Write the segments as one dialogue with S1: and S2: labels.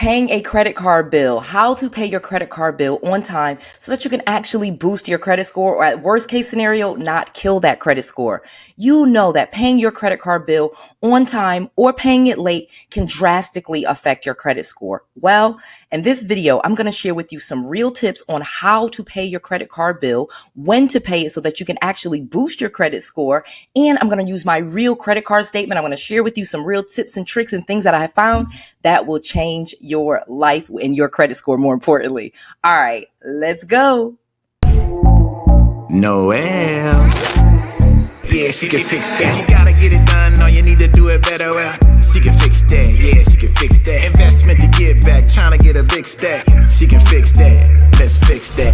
S1: Paying a credit card bill, how to pay your credit card bill on time so that you can actually boost your credit score, or at worst case scenario, not kill that credit score. You know that paying your credit card bill on time or paying it late can drastically affect your credit score. Well, in this video, I'm going to share with you some real tips on how to pay your credit card bill, when to pay it so that you can actually boost your credit score. And I'm going to use my real credit card statement. I'm going to share with you some real tips and tricks and things that I found that will change your life and your credit score, more importantly. All right, let's go.
S2: Noelle. Yeah, she can fix that. You gotta get it done, or you need to do it better. Well, she can fix that. Yeah, she can fix that. Investment to get back, trying to get a big stack. She can fix that. Let's fix that.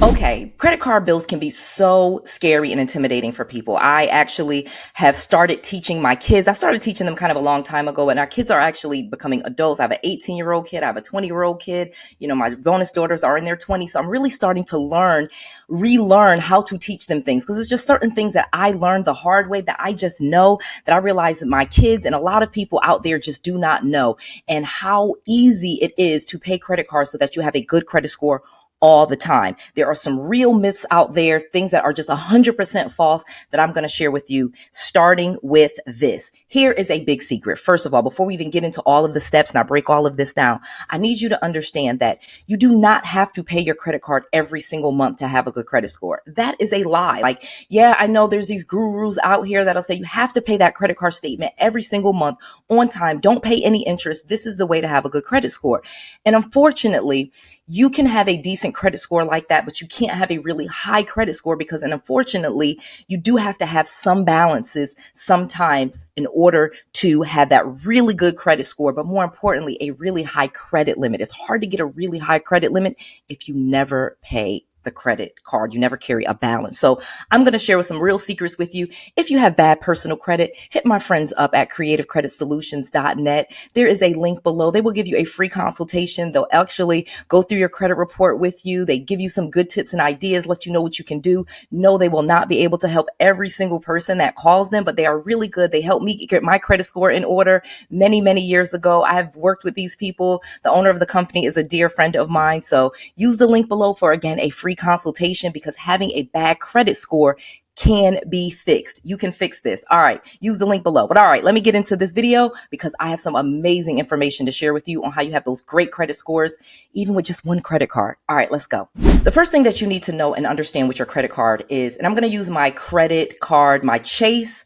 S1: Okay, credit card bills can be so scary and intimidating for people. I actually have started teaching my kids. I started teaching them kind of a long time ago, and our kids are actually becoming adults. I have an 18-year-old kid. I have a 20-year-old kid. You know, my bonus daughters are in their 20s. So I'm really starting to relearn how to teach them things, because it's just certain things that I learned the hard way that I just know, that I realize that my kids and a lot of people out there just do not know, and how easy it is to pay credit cards so that you have a good credit score all the time. There are some real myths out there, things that are just 100% false, that I'm going to share with you, starting with this. Here is a big secret. First of all, before we even get into all of the steps and I break all of this down, I need you to understand that you do not have to pay your credit card every single month to have a good credit score. That is a lie. Like, yeah, I know there's these gurus out here that'll say you have to pay that credit card statement every single month on time. Don't pay any interest. This is the way to have a good credit score. And unfortunately, you can have a decent credit score like that, but you can't have a really high credit score, because, and unfortunately, you do have to have some balances sometimes in order to have that really good credit score, but more importantly, a really high credit limit. It's hard to get a really high credit limit if you never pay the credit card. You never carry a balance. So I'm going to share some real secrets with you. If you have bad personal credit, hit my friends up at creativecreditsolutions.net. There is a link below. They will give you a free consultation. They'll actually go through your credit report with you. They give you some good tips and ideas, let you know what you can do. No, they will not be able to help every single person that calls them, but they are really good. They helped me get my credit score in order many, many years ago. I have worked with these people. The owner of the company is a dear friend of mine. So use the link below for, again, a free consultation, because having a bad credit score can be fixed. You can fix this. All right. Use the link below. But all right, let me get into this video, because I have some amazing information to share with you on how you have those great credit scores, even with just one credit card. All right, let's go. The first thing that you need to know and understand with your credit card is, and I'm going to use my credit card, my Chase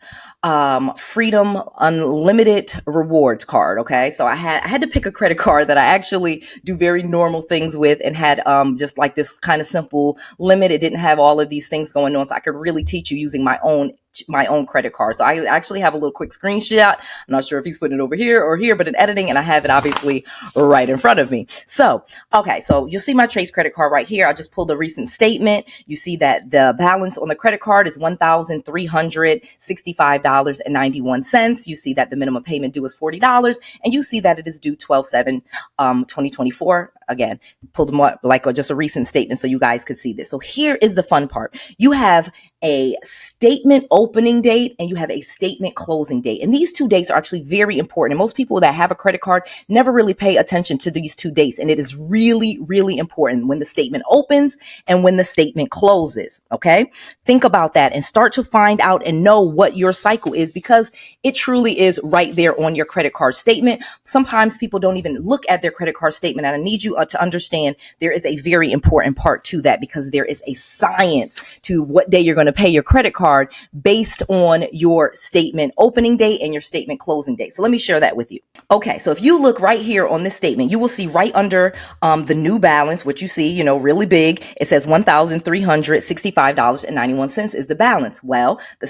S1: Freedom Unlimited Rewards card. Okay. So I had to pick a credit card that I actually do very normal things with, and had just like this kind of simple limit. It didn't have all of these things going on, so I could really teach you using my own credit card. So I actually have a little quick screenshot. I'm not sure if he's putting it over here or here, but in editing, and I have it obviously right in front of me. So, okay. So you'll see my Chase credit card right here. I just pulled a recent statement. You see that the balance on the credit card is $1,365.91. You see that the minimum payment due is $40, and you see that it is due 12/7/2024. Again, pulled them up like just a recent statement so you guys could see this. So here is the fun part. You have a statement opening date and you have a statement closing date. And these two dates are actually very important. And most people that have a credit card never really pay attention to these two dates. And it is really, really important when the statement opens and when the statement closes. Okay. Think about that and start to find out and know what your cycle is, because it truly is right there on your credit card statement. Sometimes people don't even look at their credit card statement. And I need you to understand there is a very important part to that, because there is a science to what day you're going to pay your credit card based on your statement opening date and your statement closing date. So let me share that with you. Okay. So if you look right here on this statement, you will see right under the new balance, what you see, really big, it says $1,365.91 is the balance. Well, the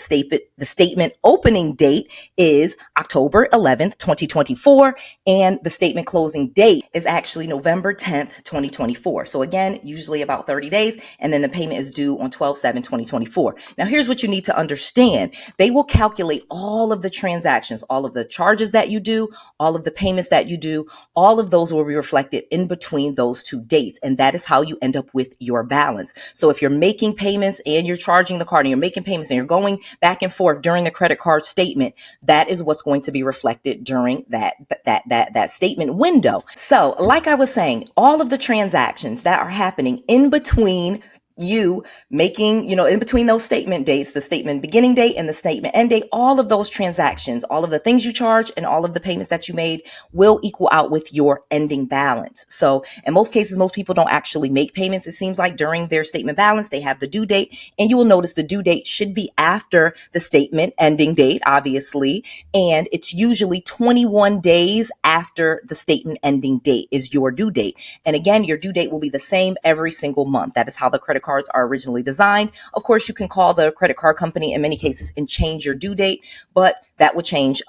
S1: statement opening date is October 11th, 2024. And the statement closing date is actually November 10th, 2024. So again, usually about 30 days, and then the payment is due on 12/7/2024. Now, here's what you need to understand. They will calculate all of the transactions, all of the charges that you do, all of the payments that you do, all of those will be reflected in between those two dates. And that is how you end up with your balance. So if you're making payments and you're charging the card and you're making payments and you're going back and forth during the credit card statement, that is what's going to be reflected during that statement window. So like I was saying, all of the transactions that are happening in between you making, in between those statement dates, the statement beginning date and the statement end date, all of those transactions, all of the things you charge and all of the payments that you made will equal out with your ending balance. So in most cases, most people don't actually make payments. It seems like during their statement balance, they have the due date, and you will notice the due date should be after the statement ending date, obviously. And it's usually 21 days after the statement ending date is your due date. And again, your due date will be the same every single month. That is how the credit cards are originally designed. Of course, you can call the credit card company in many cases and change your due date, but that would change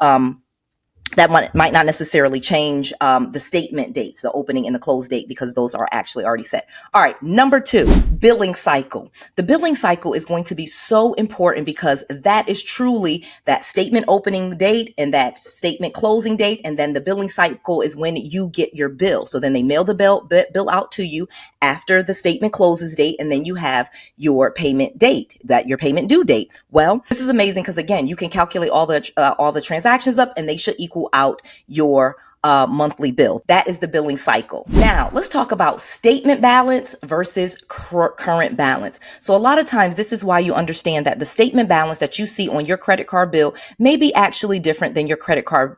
S1: that might not necessarily change the statement dates, the opening and the close date, because those are actually already set. All right, number 2, billing cycle. The billing cycle is going to be so important because that is truly that statement opening date and that statement closing date, and then the billing cycle is when you get your bill. So then they mail the bill out to you after the statement closes date, and then you have your payment date, your payment due date. Well, this is amazing because again, you can calculate all the transactions up, and they should equal out your monthly bill. That is the billing cycle. Now, let's talk about statement balance versus current balance. So a lot of times, this is why you understand that the statement balance that you see on your credit card bill may be actually different than your credit card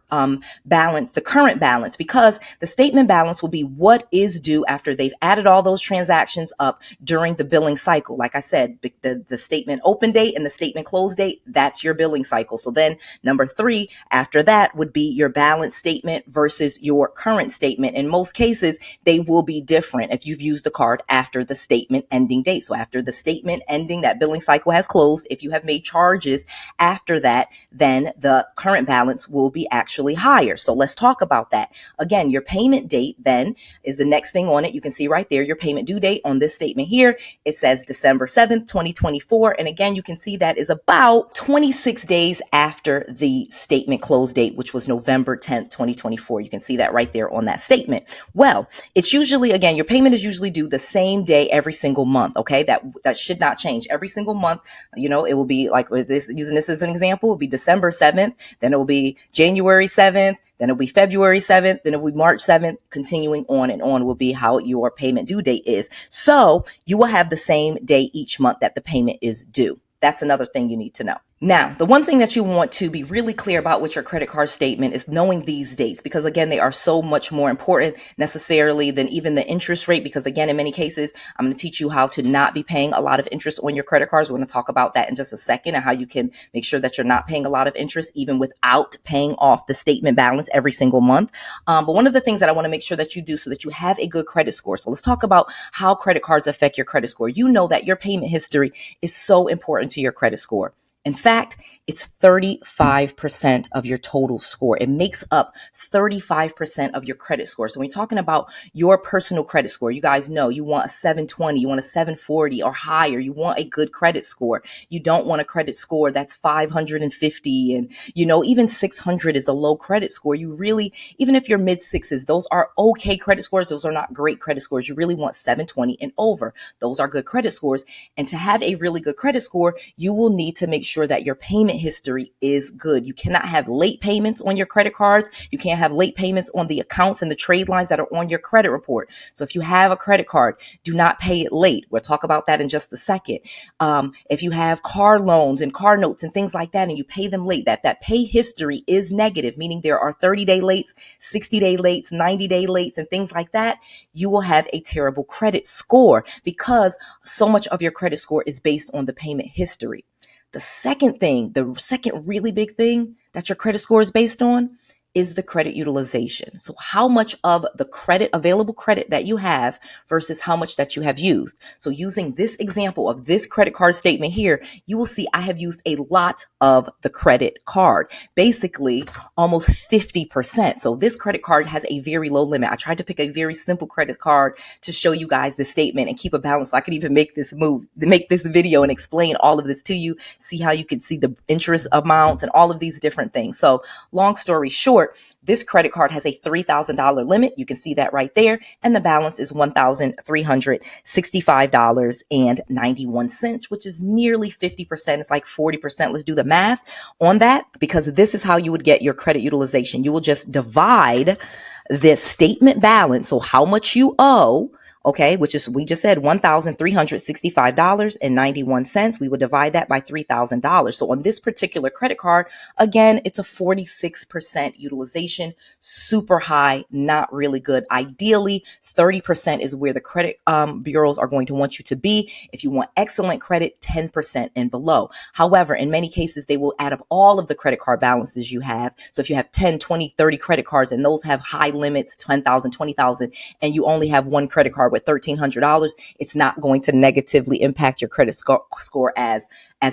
S1: balance, the current balance, because the statement balance will be what is due after they've added all those transactions up during the billing cycle. Like I said, the statement open date and the statement close date, that's your billing cycle. So then number 3 after that would be your balance statement versus your current statement. In most cases, they will be different if you've used the card after the statement ending date. So after the statement ending, that billing cycle has closed. If you have made charges after that, then the current balance will be actually higher. So let's talk about that. Again, your payment date then is the next thing on it. You can see right there, your payment due date on this statement here. It says December 7th, 2024. And again, you can see that is about 26 days after the statement close date, which was November 10th, 2024. You can see that right there on that statement. Well, it's usually, again, your payment is usually due the same day every single month. Okay. That should not change every single month. It will be like using this as an example, it will be December 7th, then it will be January 7th, then it'll be February 7th, then it'll be March 7th, continuing on and on will be how your payment due date is. So you will have the same day each month that the payment is due. That's another thing you need to know. Now, the one thing that you want to be really clear about with your credit card statement is knowing these dates, because again, they are so much more important necessarily than even the interest rate. Because again, in many cases, I'm going to teach you how to not be paying a lot of interest on your credit cards. We're going to talk about that in just a second and how you can make sure that you're not paying a lot of interest even without paying off the statement balance every single month. But one of the things that I want to make sure that you do so that you have a good credit score. So let's talk about how credit cards affect your credit score. You know that your payment history is so important to your credit score. In fact, it's 35% of your total score. It makes up 35% of your credit score. So when you're talking about your personal credit score, you guys know you want a 720, you want a 740 or higher. You want a good credit score. You don't want a credit score that's 550 and, even 600 is a low credit score. You really, even if you're mid sixes, those are okay credit scores. Those are not great credit scores. You really want 720 and over. Those are good credit scores. And to have a really good credit score, you will need to make sure that your payment history is good. You cannot have late payments on your credit cards. You can't have late payments on the accounts and the trade lines that are on your credit report. So if you have a credit card, do not pay it late. We'll talk about that in just a second. If you have car loans and car notes and things like that, and you pay them late, that pay history is negative, meaning there are 30-day lates, 60-day lates, 90-day lates, and things like that, you will have a terrible credit score because so much of your credit score is based on the payment history. The second really big thing that your credit score is based on is the credit utilization. So how much of the available credit that you have versus how much that you have used. So using this example of this credit card statement here, you will see I have used a lot of the credit card, basically almost 50%. So this credit card has a very low limit. I tried to pick a very simple credit card to show you guys this statement and keep a balance. So I could even make this video and explain all of this to you, see how you could see the interest amounts and all of these different things. So long story short, this credit card has a $3,000 limit. You can see that right there. And the balance is $1,365.91, which is nearly 50%. It's like 40%. Let's do the math on that, because this is how you would get your credit utilization. You will just divide this statement balance, so how much you owe, okay, which is, we just said $1,365.91. We would divide that by $3,000. So on this particular credit card, again, it's a 46% utilization, super high, not really good. Ideally, 30% is where the credit bureaus are going to want you to be. If you want excellent credit, 10% and below. However, in many cases, they will add up all of the credit card balances you have. So if you have 10, 20, 30 credit cards and those have high limits, 10,000, 20,000, and you only have one credit card with $1,300, it's not going to negatively impact your credit score as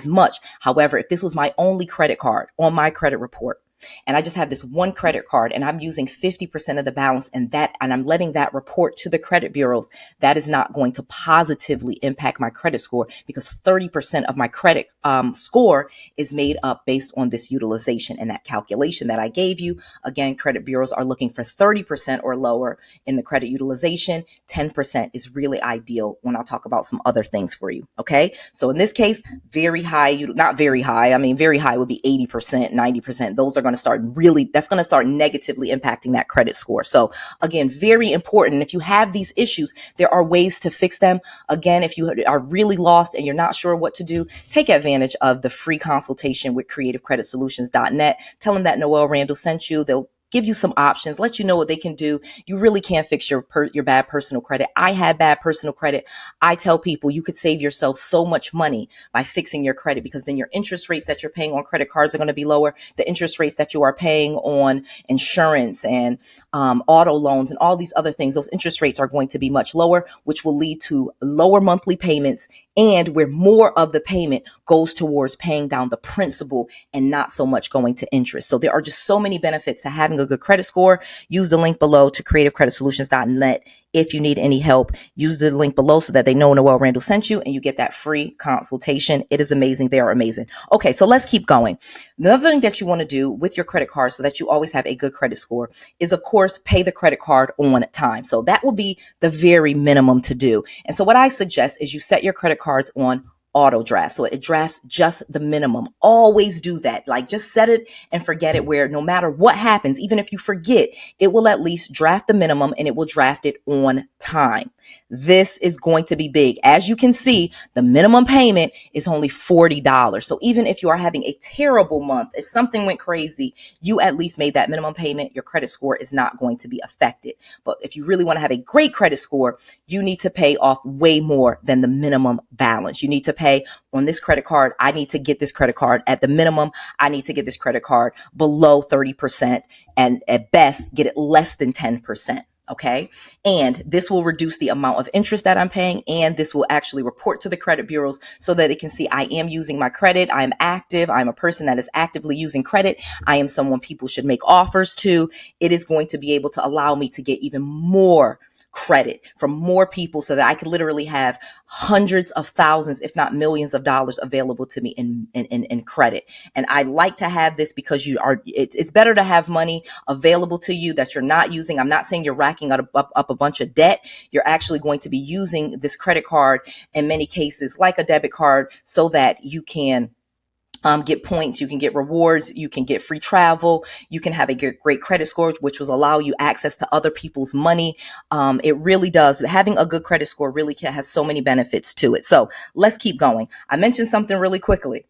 S1: much. However, if this was my only credit card on my credit report, and I just have this one credit card and I'm using 50% of the balance and I'm letting that report to the credit bureaus, that is not going to positively impact my credit score, because 30% of my credit score is made up based on this utilization and that calculation that I gave you. Again, credit bureaus are looking for 30% or lower in the credit utilization. 10% is really ideal when I'll talk about some other things for you. Okay. So in this case, very high, not very high. I mean, very high would be 80%, 90%. Those are that's going to start negatively impacting that credit score. So again, very important. If you have these issues, there are ways to fix them. Again, if you are really lost and you're not sure what to do, take advantage of the free consultation with creativecreditsolutions.net. Tell them that Noelle Randall sent you. They'll give you some options, let you know what they can do. You really can't fix your bad personal credit. I had bad personal credit. I tell people you could save yourself so much money by fixing your credit, because then your interest rates that you're paying on credit cards are going to be lower. The interest rates that you are paying on insurance and auto loans and all these other things, those interest rates are going to be much lower, which will lead to lower monthly payments, and where more of the payment goes towards paying down the principal and not so much going to interest. So there are just so many benefits to having a good credit score. Use the link below to creativecreditsolutions.net. If you need any help, use the link below so that they know Noelle Randall sent you and you get that free consultation. It is amazing. They are amazing. Okay, so let's keep going. Another thing that you want to do with your credit card so that you always have a good credit score is, of course, pay the credit card on time. So that will be the very minimum to do. And so what I suggest is you set your credit cards on auto draft. So it drafts just the minimum. Always do that. Like, just set it and forget it, where no matter what happens, even if you forget, it will at least draft the minimum and it will draft it on time. This is going to be big. As you can see, the minimum payment is only $40. So even if you are having a terrible month, if something went crazy, you at least made that minimum payment. Your credit score is not going to be affected. But if you really want to have a great credit score, you need to pay off way more than the minimum balance. You need to pay on this credit card. I need to get this credit card at the minimum. I need to get this credit card below 30%, and at best get it less than 10%. Okay. And this will reduce the amount of interest that I'm paying. And this will actually report to the credit bureaus so that it can see I am using my credit. I'm active. I'm a person that is actively using credit. I am someone people should make offers to. It is going to be able to allow me to get even more credit from more people, so that I could literally have hundreds of thousands, if not millions of dollars available to me in credit. And I like to have this because it's better to have money available to you that you're not using. I'm not saying you're racking up a bunch of debt. You're actually going to be using this credit card in many cases like a debit card, so that you can get points, you can get rewards, you can get free travel, you can have a great credit score, which will allow you access to other people's money. It really does. Having a good credit score really has so many benefits to it. So let's keep going. I mentioned something really quickly,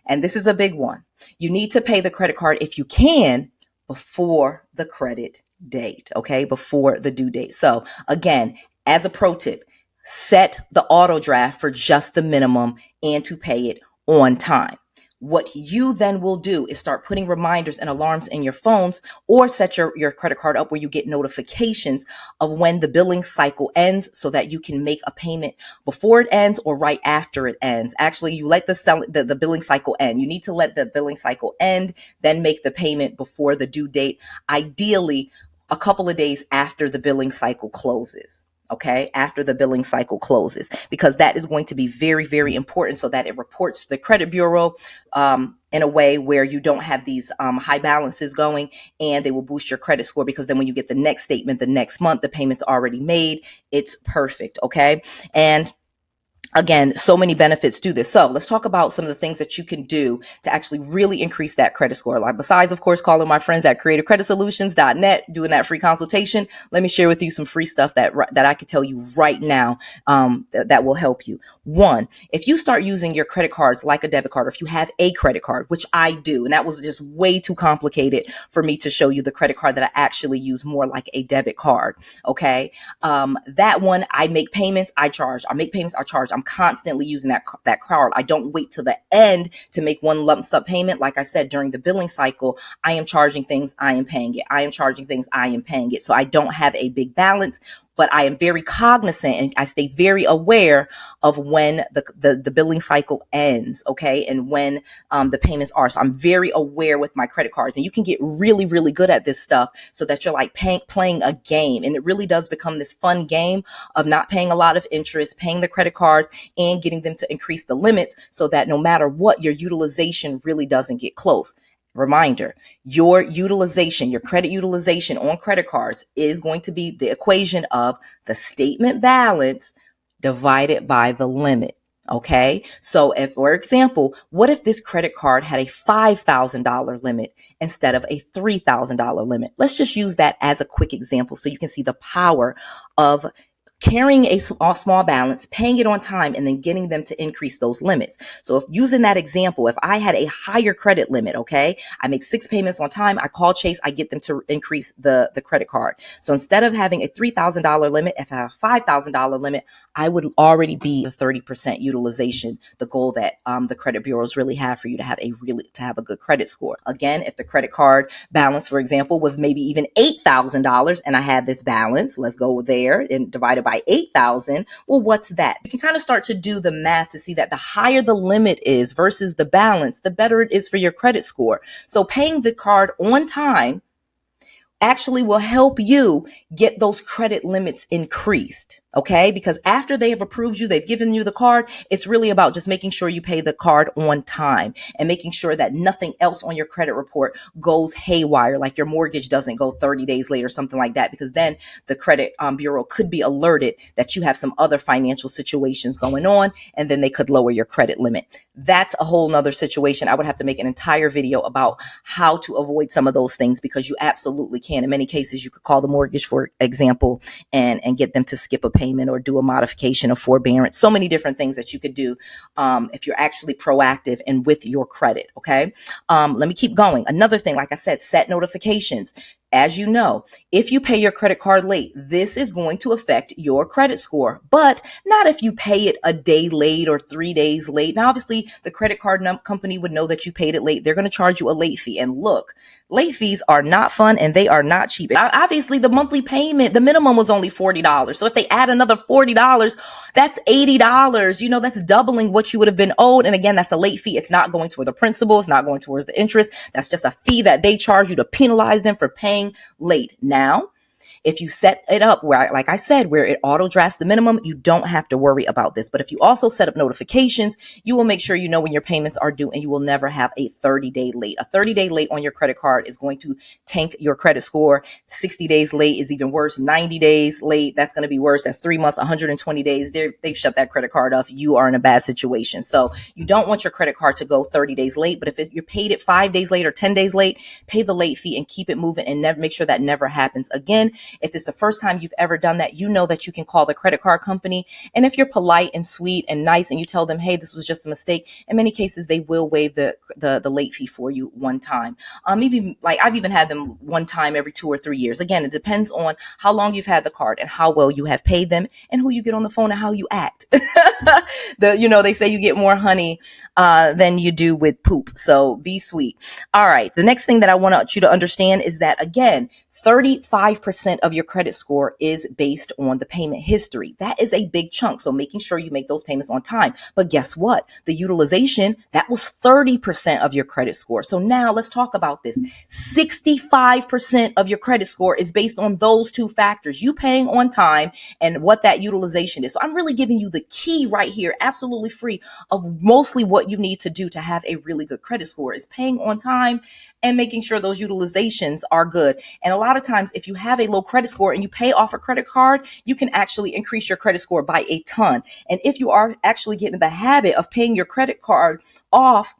S1: and this is a big one. You need to pay the credit card, if you can, before the credit date, okay? Before the due date. So again, as a pro tip, set the auto draft for just the minimum and to pay it on time. What you then will do is start putting reminders and alarms in your phones, or set your credit card up where you get notifications of when the billing cycle ends, so that you can make a payment before it ends or right after it ends. Actually, you let the billing cycle end. You need to let the billing cycle end, then make the payment before the due date, ideally a couple of days after the billing cycle closes. Okay, after the billing cycle closes, because that is going to be very, very important, so that it reports to the credit bureau in a way where you don't have these high balances going, and they will boost your credit score, because then when you get the next statement the next month, the payment's already made. It's perfect. Okay. And again, so many benefits to this. So let's talk about some of the things that you can do to actually really increase that credit score. Like, besides, of course, calling my friends at creativecreditsolutions.net, doing that free consultation, let me share with you some free stuff that I could tell you right now that will help you. One, if you start using your credit cards like a debit card, or if you have a credit card, which I do, and that was just way too complicated for me to show you the credit card that I actually use more like a debit card. Okay. That one, I make payments, I charge. I make payments, I charge. I'm constantly using that card. I don't wait till the end to make one lump sum payment. Like I said, during the billing cycle, I am charging things, I am paying it. I am charging things, I am paying it. So I don't have a big balance, but I am very cognizant, and I stay very aware of when the billing cycle ends, okay, and when the payments are. So I'm very aware with my credit cards, and you can get really, really good at this stuff, so that you're like playing a game, and it really does become this fun game of not paying a lot of interest, paying the credit cards, and getting them to increase the limits, so that no matter what, your utilization really doesn't get close. Reminder, your utilization, your credit utilization on credit cards is going to be the equation of the statement balance divided by the limit. Okay. So if, for example, what if this credit card had a $5,000 limit instead of a $3,000 limit? Let's just use that as a quick example, so you can see the power of carrying a small balance, paying it on time, and then getting them to increase those limits. So if using that example, if I had a higher credit limit, okay, I make 6 payments on time, I call Chase, I get them to increase the credit card. So instead of having a $3,000 limit, if I have a $5,000 limit, I would already be the 30% utilization, the goal that the credit bureaus really have for you to have a good credit score. Again, if the credit card balance, for example, was maybe even $8,000, and I had this balance, let's go there and divide it by 8,000. Well, what's that? You can kind of start to do the math to see that the higher the limit is versus the balance, the better it is for your credit score. So paying the card on time actually will help you get those credit limits increased. Okay. Because after they have approved you, they've given you the card, it's really about just making sure you pay the card on time, and making sure that nothing else on your credit report goes haywire, like your mortgage doesn't go 30 days late or something like that, because then the credit bureau could be alerted that you have some other financial situations going on, and then they could lower your credit limit. That's a whole nother situation. I would have to make an entire video about how to avoid some of those things, because you absolutely can. In many cases, you could call the mortgage, for example, and get them to skip a payment or do a modification of forbearance. So many different things that you could do if you're actually proactive and with your credit. Okay. Let me keep going. Another thing, like I said, set notifications. As you know, if you pay your credit card late, this is going to affect your credit score, but not if you pay it a day late or 3 days late. Now, obviously, the credit card company would know that you paid it late. They're going to charge you a late fee. And look, late fees are not fun, and they are not cheap. Obviously, the monthly payment, the minimum was only $40. So if they add another $40, that's $80. You know, that's doubling what you would have been owed. And again, that's a late fee. It's not going toward the principal. It's not going towards the interest. That's just a fee that they charge you to penalize them for paying late. Now, if you set it up where, like I said, where it auto drafts the minimum, you don't have to worry about this. But if you also set up notifications, you will make sure you know when your payments are due, and you will never have a 30-day late. A 30-day late on your credit card is going to tank your credit score. 60 days late is even worse. 90 days late, that's going to be worse. That's 3 months, 120 days. They've shut that credit card off. You are in a bad situation. So you don't want your credit card to go 30 days late. But if you're paid it 5 days late or 10 days late, pay the late fee and keep it moving, and never make sure that never happens again. If it's the first time you've ever done that, you know that you can call the credit card company. And if you're polite and sweet and nice and you tell them, hey, this was just a mistake, in many cases, they will waive the late fee for you one time. Even like I've even had them one time every 2 or 3 years. Again, it depends on how long you've had the card and how well you have paid them and who you get on the phone and how you act. They say you get more honey than you do with poop. So be sweet. All right. The next thing that I want you to understand is that, again, 35% of your credit score is based on the payment history. That is a big chunk. So making sure you make those payments on time. But guess what? The utilization, that was 30% of your credit score. So now let's talk about this. 65% of your credit score is based on those two factors, you paying on time and what that utilization is. So I'm really giving you the key right here, absolutely free, of mostly what you need to do to have a really good credit score is paying on time and making sure those utilizations are good. And a lot of times, if you have a low credit score and you pay off a credit card, you can actually increase your credit score by a ton. And if you are actually getting the habit of paying your credit card off,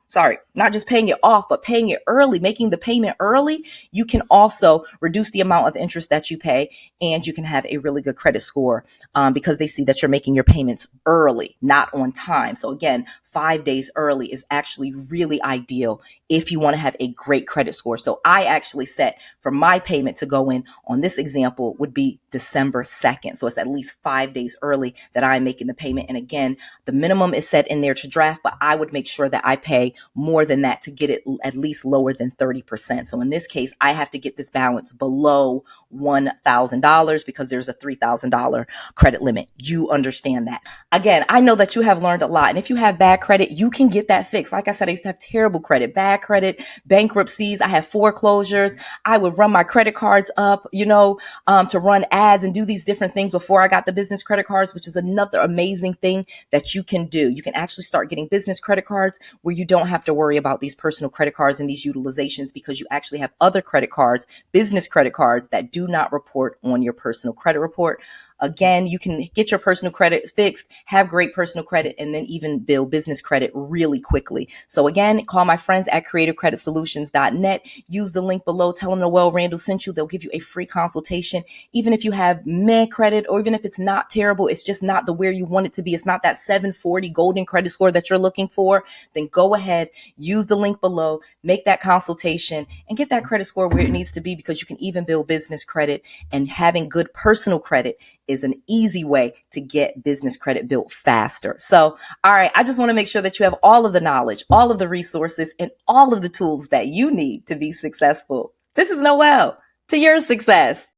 S1: not just paying it off, but paying it early, making the payment early, you can also reduce the amount of interest that you pay, and you can have a really good credit score because they see that you're making your payments early, not on time. So again, 5 days early is actually really ideal if you want to have a great credit score. So I actually set for my payment to go in on this example would be December 2nd. So it's at least 5 days early that I'm making the payment. And again, the minimum is set in there to draft, but I would make sure that I pay more than that to get it at least lower than 30%. So in this case, I have to get this balance below $1,000 because there's a $3,000 credit limit. You understand that. Again, I know that you have learned a lot. And if you have bad credit, you can get that fixed. Like I said, I used to have terrible credit, bad credit, bankruptcies. I had foreclosures. I would run my credit cards up, to run ads and do these different things before I got the business credit cards, which is another amazing thing that you can do. You can actually start getting business credit cards where you don't have to worry about these personal credit cards and these utilizations because you actually have other credit cards, business credit cards that do not report on your personal credit report. Again, you can get your personal credit fixed, have great personal credit, and then even build business credit really quickly. So again, call my friends at creativecreditsolutions.net. Use the link below. Tell them Noelle Randall sent you. They'll give you a free consultation. Even if you have meh credit, or even if it's not terrible, it's just not the where you want it to be. It's not that 740 golden credit score that you're looking for. Then go ahead, use the link below, make that consultation, and get that credit score where it needs to be because you can even build business credit, and having good personal credit is an easy way to get business credit built faster. So, all right, I just want to make sure that you have all of the knowledge, all of the resources, and all of the tools that you need to be successful. This is Noelle, to your success.